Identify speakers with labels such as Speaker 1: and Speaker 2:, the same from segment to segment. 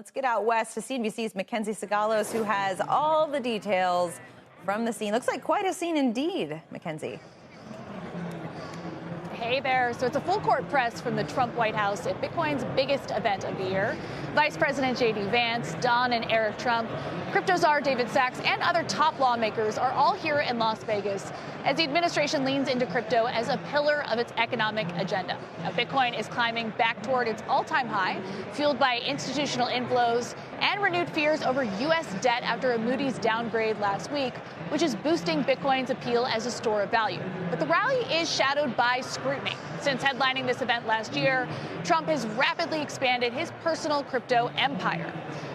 Speaker 1: Let's get out west to CNBC's MacKenzie Sigalos, who has all the details from the scene. Looks like quite a scene indeed, MacKenzie.
Speaker 2: Hey there. So it's a full court press from the Trump White House at Bitcoin's biggest event of the year. Vice President J.D. Vance, Don and Eric Trump, crypto czar David Sachs, and other top lawmakers are all here in Las Vegas as the administration leans into crypto as a pillar of its economic agenda. Now, Bitcoin is climbing back toward its all-time high, fueled by institutional inflows and renewed fears over U.S. debt after a Moody's downgrade last week, which is boosting Bitcoin's appeal as a store of value. But the rally is shadowed by scrutiny. Since headlining this event last year, Trump has rapidly expanded his personal crypto empire.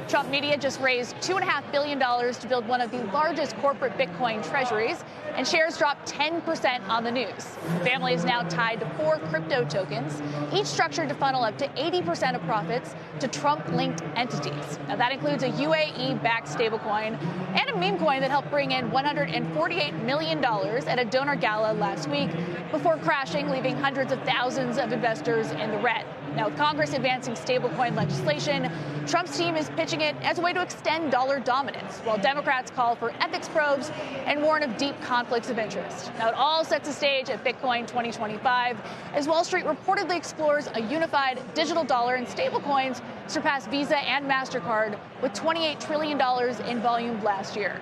Speaker 2: Trump media just raised $2.5 billion to build one of the largest corporate Bitcoin treasuries, and shares dropped 10% on the news. The family is now tied to 4 crypto tokens, each structured to funnel up to 80% of profits to Trump-linked entities. Now, that includes a UAE-backed stablecoin and a meme coin that helped bring in $148 million at a donor gala last week before crashing, leaving hundreds of thousands of investors in the red. Now, with Congress advancing stablecoin legislation, Trump's team is pitching it as a way to extend dollar dominance, while Democrats call for ethics probes and warn of deep conflicts of interest. Now, it all sets the stage at Bitcoin 2025 as Wall Street reportedly explores a unified digital dollar, and stablecoins surpassed Visa and MasterCard with $28 trillion in volume last year.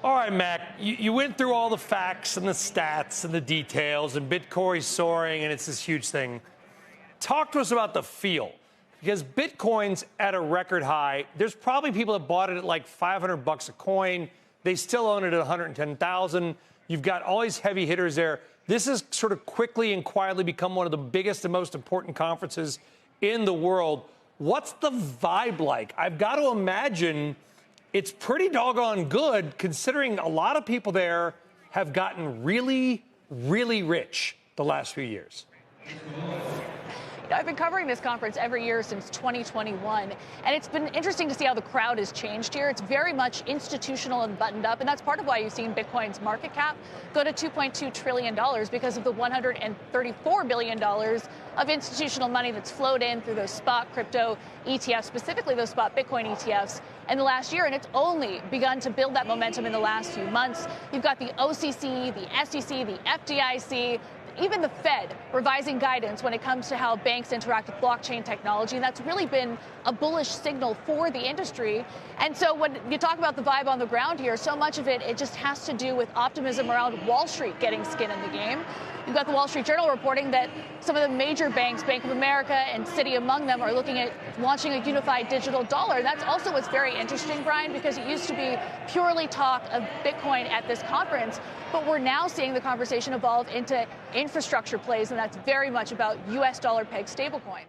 Speaker 3: All right, Mac, you went through all the facts and the stats and the details, and Bitcoin's soaring, and it's this huge thing. Talk to us about the feel, because Bitcoin's at a record high. There's probably people that bought it at like $500 a coin. They still own it at $110,000. You've got all these heavy hitters there. This has sort of quickly and quietly become one of the biggest and most important conferences in the world. What's the vibe like? I've got to imagine it's pretty doggone good, considering a lot of people there have gotten really, really rich the last few years.
Speaker 2: I've been covering this conference every year since 2021, and it's been interesting to see how the crowd has changed here. It's very much institutional and buttoned up, and that's part of why you've seen Bitcoin's market cap go to $2.2 trillion because of the $134 billion of institutional money that's flowed in through those spot crypto ETFs, specifically those spot Bitcoin ETFs, in the last year, and it's only begun to build that momentum in the last few months. You've got the OCC, the SEC, the FDIC, even the Fed revising guidance when it comes to how banks interact with blockchain technology. And that's really been a bullish signal for the industry. And so when you talk about the vibe on the ground here, so much of it just has to do with optimism around Wall Street getting skin in the game. You've got the Wall Street Journal reporting that some of the major banks, Bank of America and Citi among them, are looking at launching a unified digital dollar. And that's also what's very interesting, Brian, because it used to be purely talk of Bitcoin at this conference. But we're now seeing the conversation evolve into infrastructure plays, and that's very much about U.S. dollar-pegged stablecoins.